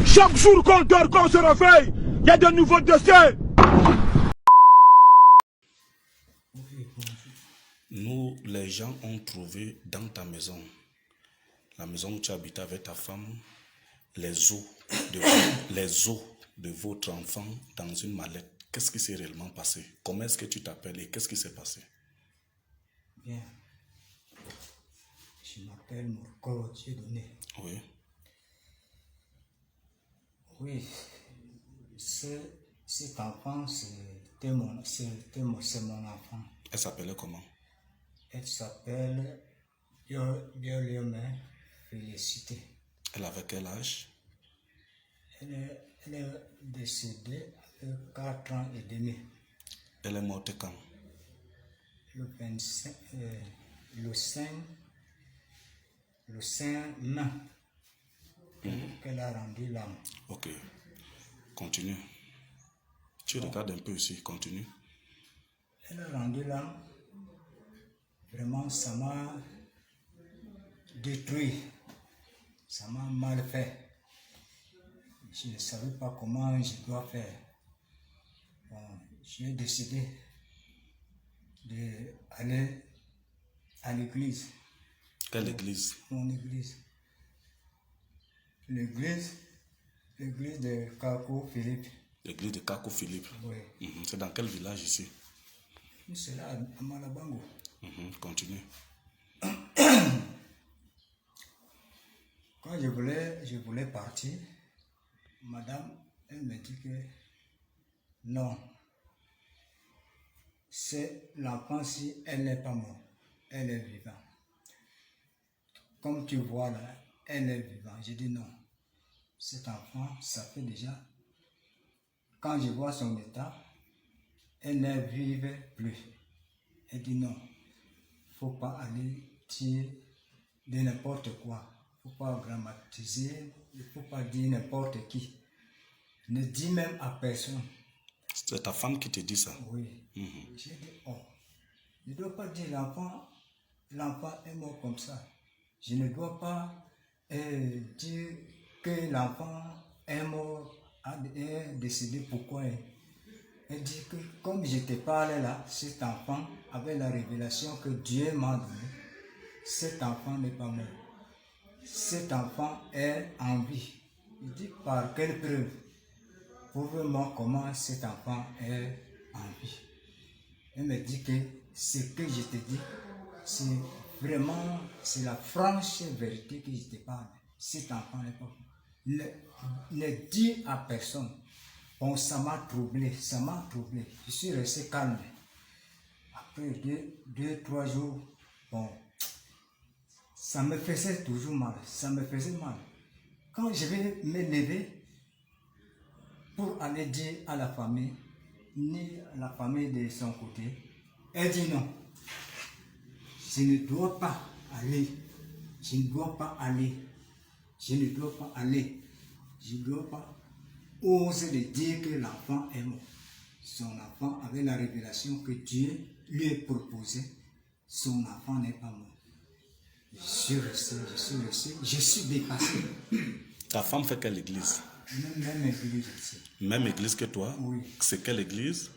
Chaque jour qu'on dort, qu'on se réveille, il y a de nouveaux dossiers. Nous, les gens ont trouvé dans ta maison, la maison où tu habitais avec ta femme, les os de votre enfant dans une mallette. Qu'est-ce qui s'est réellement passé? Comment est-ce que tu t'appelles et qu'est-ce qui s'est passé? Bien. Je m'appelle Mourko Dieudonné. Oui. Oui, cet enfant, c'est mon enfant. Elle s'appelait comment? Elle s'appelle Bioliomé Félicité. Elle avait quel âge? Elle est décédée à 4 ans et demi. Elle est morte quand? Le 5 mai qu'elle a rendu l'âme. Ok. Continue. Tu regardes un peu ici. Continue. Elle a rendu l'âme. Vraiment, ça m'a détruit. Ça m'a mal fait. Je ne savais pas comment je dois faire. Bon, j'ai décidé d'aller à l'église. Quelle église? Mon église. L'église de Kako Philippe. L'église de Kako Philippe. Oui. C'est dans quel village ici? C'est là, à Malabango. Continue. Quand je voulais partir, madame, elle me dit que non, c'est l'enfant, si elle n'est pas morte, elle est vivante. Comme tu vois là, elle est vivante. J'ai dit non, cet enfant, ça fait déjà, quand je vois son état, elle ne vive plus. Elle dit non, il ne faut pas aller dire de n'importe quoi. Il ne faut pas grammatiser, il ne faut pas dire n'importe qui. Ne dis même à personne. C'est ta femme qui te dit ça? Oui. J'ai dit, oh, je ne dois pas dire l'enfant est mort comme ça. Je ne dois pas dire que l'enfant est mort, est décédé. Pourquoi? Elle dit que comme je te parlais là, cet enfant, avec la révélation que Dieu m'a donnée, cet enfant n'est pas mort. Cet enfant est en vie. Il dit par quelle preuve? Prouve-moi comment cet enfant est en vie. Elle me dit que ce que je te dis, c'est vraiment, c'est la franche vérité que je te parle. Cet enfant n'est pas mort. Ne dis à personne. Bon, ça m'a troublé. Je suis resté calme. Après 2-3 jours, bon, ça me faisait toujours mal. Quand je vais me lever pour aller dire à la famille, ni à la famille de son côté, elle dit non. Je ne dois pas aller. Je ne dois pas oser de dire que l'enfant est mort. Son enfant, avec la révélation que Dieu lui a proposée, son enfant n'est pas mort. Je suis resté, je suis dépassé. Ta femme fait quelle église? Même église ici. Même église que toi? Oui. C'est quelle église?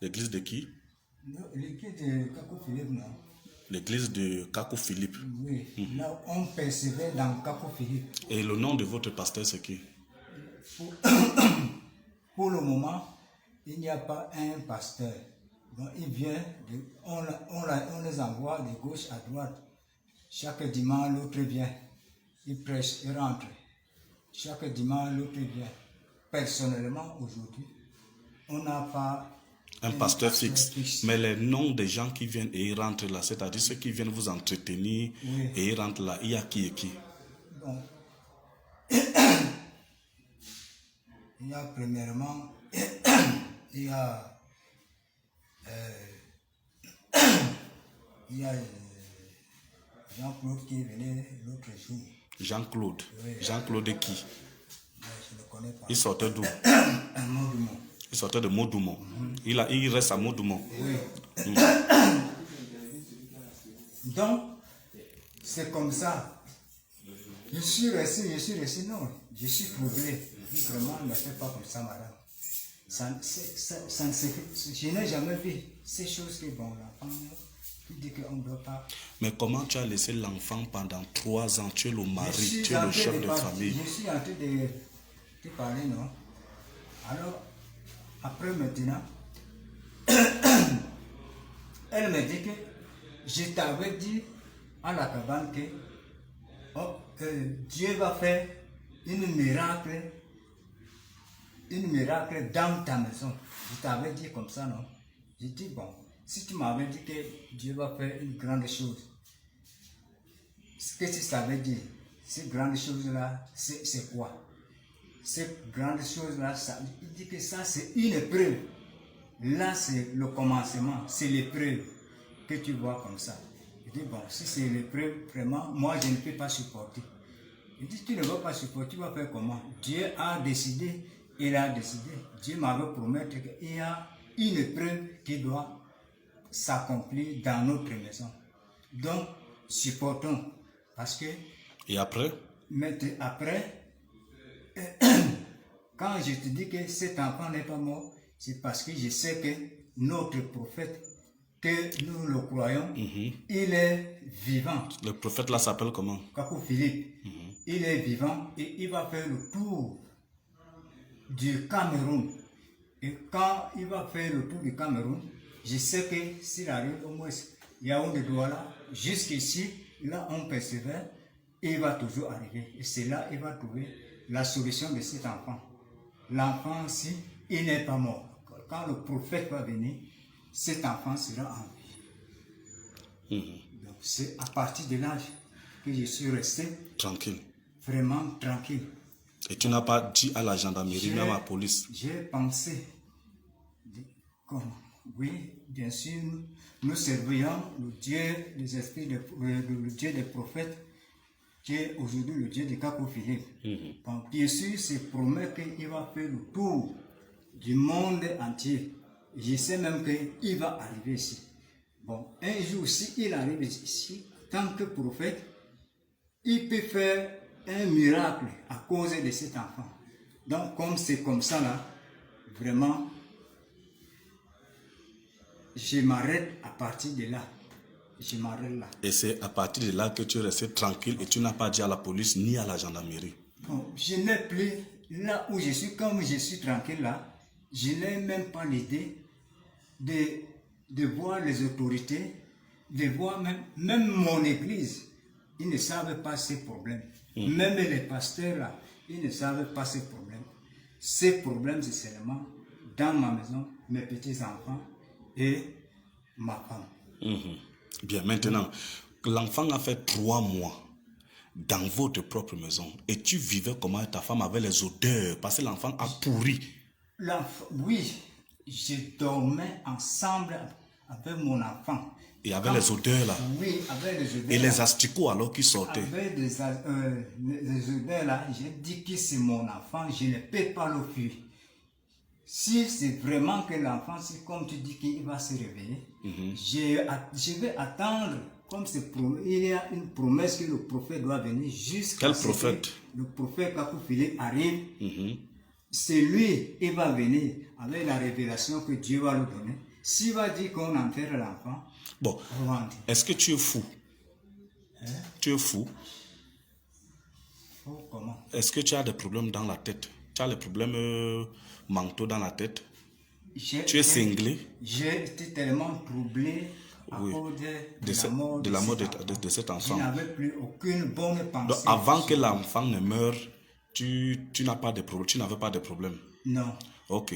L'église de qui? L'église de Kako Philippe, non? L'église de Kako Philippe. Oui. Là, on percevait dans Kako Philippe. Et le nom de votre pasteur, c'est qui? Pour le moment, il n'y a pas un pasteur. Donc, il vient, on les envoie de gauche à droite. Chaque dimanche, l'autre vient. Il prêche, il rentre. Chaque dimanche, l'autre vient. Personnellement, aujourd'hui, on n'a pas un pasteur fixe. Mais les noms des gens qui viennent et ils rentrent là, c'est-à-dire ceux qui viennent vous entretenir, oui, et ils rentrent là, il y a qui et qui? Bon. Il y a premièrement, il y a Jean-Claude qui venait l'autre jour. Jean-Claude? Oui. Jean-Claude qui? Je ne connais pas. Il sortait d'où? Modoumont. Il sortait de Modoumont. Il reste à Modoumont. Oui. Donc, c'est comme ça. Je suis resté, non, je suis troublé. Je dis vraiment, ne fais pas comme ça, madame. Je n'ai jamais vu ces choses que, bon, l'enfant, qui dit qu'on ne doit pas. Mais comment tu as laissé l'enfant pendant 3 ans? Tu es le mari, Je tu es le chef de famille. Je suis en train de te parler, non? Alors, après maintenant, elle me dit que je t'avais dit à la cabane que Dieu va faire une miracle dans ta maison. Je t'avais dit comme ça, non? J'ai dit, bon, si tu m'avais dit que Dieu va faire une grande chose, qu'est-ce que ça veut dire? Ces grandes choses-là, c'est quoi? Ces grandes choses-là, il dit que ça, c'est une épreuve. Là, c'est le commencement, c'est l'épreuve que tu vois comme ça. Il dit, bon, si c'est l'épreuve, vraiment, moi, je ne peux pas supporter. Il dit, tu ne vas pas supporter, tu vas faire comment? Dieu a décidé, il a décidé. Dieu m'avait promis qu'il y a une épreuve qui doit s'accomplir dans notre maison. Donc, supportons. Parce que... Et après? Après, quand je te dis que cet enfant n'est pas mort, c'est parce que je sais que notre prophète, que nous le croyons, il est vivant. Le prophète là s'appelle comment? Kakou Philippe. Il est vivant et il va faire le tour du Cameroun. Et quand il va faire le tour du Cameroun, je sais que s'il arrive au moins Yaoundé Douala, jusqu'ici, là on persévère, il va toujours arriver. Et c'est là qu'il va trouver la solution de cet enfant. L'enfant aussi, il n'est pas mort. Quand le prophète va venir, cet enfant sera en vie. Donc c'est à partir de l'âge que je suis resté tranquille. Vraiment tranquille. Et tu n'as pas dit à la gendarmerie, même à la police? J'ai pensé, comment? Oui, bien sûr, nous servions le Dieu des esprits, le Dieu des prophètes, qui est aujourd'hui le Dieu de Kakou Philippe. Donc, bien sûr, c'est promet qu'il va faire le tour du monde entier. Je sais même qu'il va arriver ici. Bon, un jour, s'il arrive ici, tant que prophète, il peut faire un miracle à cause de cet enfant. Donc, comme c'est comme ça là, vraiment, je m'arrête à partir de là. Je m'arrête là. Et c'est à partir de là que tu es resté tranquille et tu n'as pas dit à la police ni à la gendarmerie? Bon, je n'ai plus, là où je suis, comme je suis tranquille là, je n'ai même pas l'idée de voir les autorités, de voir même mon église. Ils ne savent pas ces problèmes. Même les pasteurs là, ils ne savent pas ces problèmes. Ces problèmes, c'est seulement dans ma maison, mes petits-enfants et ma femme. Bien, maintenant, l'enfant a fait 3 mois dans votre propre maison et tu vivais comment ta femme avec les odeurs parce que l'enfant a pourri. Oui, je dormais ensemble avec mon enfant. Et avec les odeurs là? Oui, avec les odeurs. Et les asticots alors qui sortaient? Avec les odeurs là, j'ai dit que c'est mon enfant, je ne peux pas le fuir. Si c'est vraiment que l'enfant, c'est comme tu dis qu'il va se réveiller, je vais attendre, comme il y a une promesse que le prophète doit venir jusqu'à ce que le prophète Kakou Philippe arrive. C'est lui, il va venir avec la révélation que Dieu va lui donner. S'il va dire qu'on enterre l'enfant, bon, est-ce que tu es fou? Tu es fou? Fou comment? Est-ce que tu as des problèmes dans la tête? Tu as des problèmes mentaux dans la tête? Tu es cinglé? J'ai été tellement troublé à cause de la mort de cet enfant. Je n'avais plus aucune bonne pensée. Donc, avant que l'enfant ne meure, tu n'as pas de problème, tu n'avais pas de problème? Non. Ok.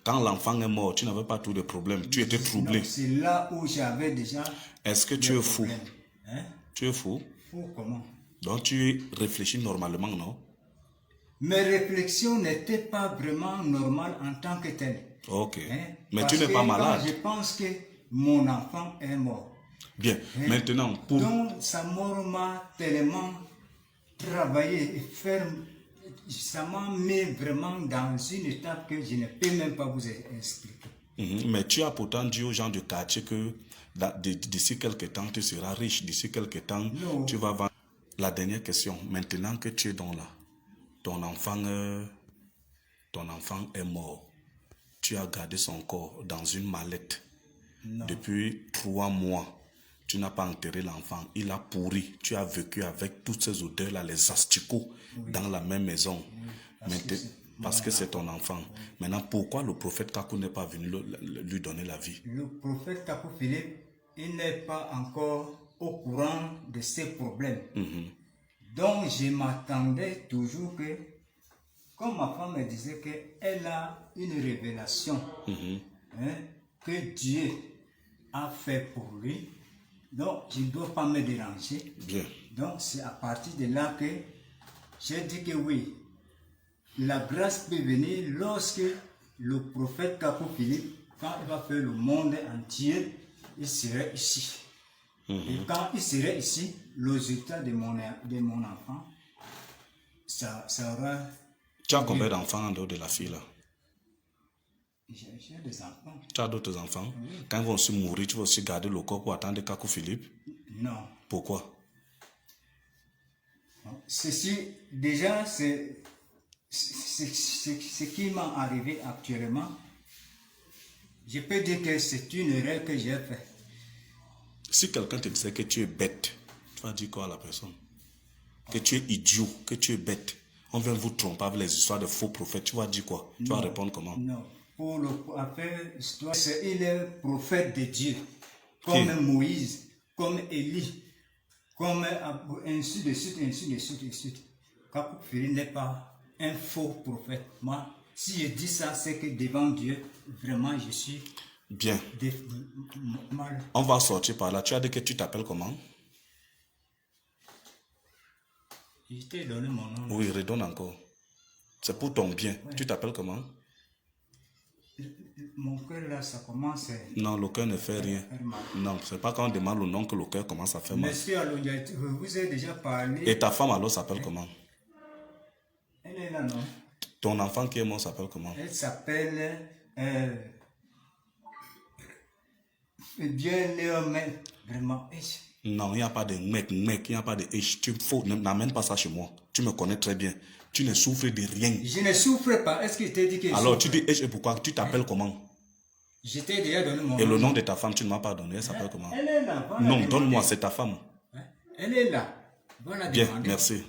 Quand l'enfant est mort, tu n'avais pas tout de problème. Tu étais troublé. C'est là où j'avais déjà. Est-ce que tu es fou? Tu es fou? Fou comment? Donc tu réfléchis normalement, non? Mes réflexions n'étaient pas vraiment normales en tant que telles. Ok. Mais tu n'es pas malade. Je pense que mon enfant est mort. Bien. Maintenant, pour. Donc sa mort m'a tellement travaillé et ferme. Ça m'a mis vraiment dans une étape que je ne peux même pas vous expliquer. Mais tu as pourtant dit aux gens du quartier que d'ici quelques temps, tu seras riche. D'ici quelques temps, tu vas vendre. La dernière question. Maintenant que tu es dans là, ton enfant est mort. Tu as gardé son corps dans une mallette. Non. Depuis 3 mois. Tu n'as pas enterré l'enfant. Il a pourri. Tu as vécu avec toutes ces odeurs-là, les asticots, dans la même maison. Parce que c'est ton enfant. Oui. Maintenant, pourquoi le prophète Kakou n'est pas venu lui donner la vie? Le prophète Kakou Philippe, il n'est pas encore au courant de ces problèmes. Donc, je m'attendais toujours que, comme ma femme me disait qu'elle a une révélation que Dieu a fait pour lui. Donc, je ne dois pas me déranger. Bien. Donc, c'est à partir de là que j'ai dit que oui, la grâce peut venir lorsque le prophète Kakou Philippe, quand il va faire le monde entier, il serait ici. Et quand il serait ici, le résultat de mon enfant, ça aura... Tu as combien d'enfants en dehors de la fille là? J'ai des enfants. Tu as d'autres enfants? Oui. Quand ils vont aussi mourir, tu vas aussi garder le corps pour attendre Kakou Philippe? Non. Pourquoi? Ceci, déjà, c'est ce qui m'est arrivé actuellement. Je peux dire que c'est une erreur que j'ai faite. Si quelqu'un te disait que tu es bête, tu vas dire quoi à la personne? Que tu es idiot, que tu es bête. On vient vous tromper avec les histoires de faux prophètes. Tu vas dire quoi? Tu vas répondre comment? Non. Pour l'histoire, il est prophète de Dieu, comme Moïse, comme Élie, comme ainsi de suite, ainsi de suite, ainsi de suite. Kakou Philippe n'est pas un faux prophète. Moi, si je dis ça, c'est que devant Dieu, vraiment, je suis bien. Mal. On va sortir par là. Tu as dit que tu t'appelles comment? Je t'ai donné mon nom. Oui, redonne encore. C'est pour ton bien. Ouais. Tu t'appelles comment? Mon cœur là, ça commence. Non, le cœur ne fait rien. Non, c'est pas quand on demande le nom que le cœur commence à faire mal. Monsieur Alondia, vous avez déjà parlé. Et ta femme alors s'appelle comment? Elle est là, non? Ton enfant qui est mort s'appelle comment? Elle s'appelle. Dieu Léomel. Vraiment. Non, il n'y a pas de mec, il n'y a pas de tu n'amène pas ça chez moi. Tu me connais très bien. Tu ne souffres de rien. Je ne souffre pas. Est-ce que je t'ai dit que je alors souffre? Tu dis et pourquoi? Tu t'appelles comment? Je t'ai déjà donné mon nom. Et le nom de ta femme, tu ne m'as pas donné. Elle s'appelle comment? Elle est là. Non, donne-moi, c'est ta femme. Elle est là. Voilà. Bien, merci.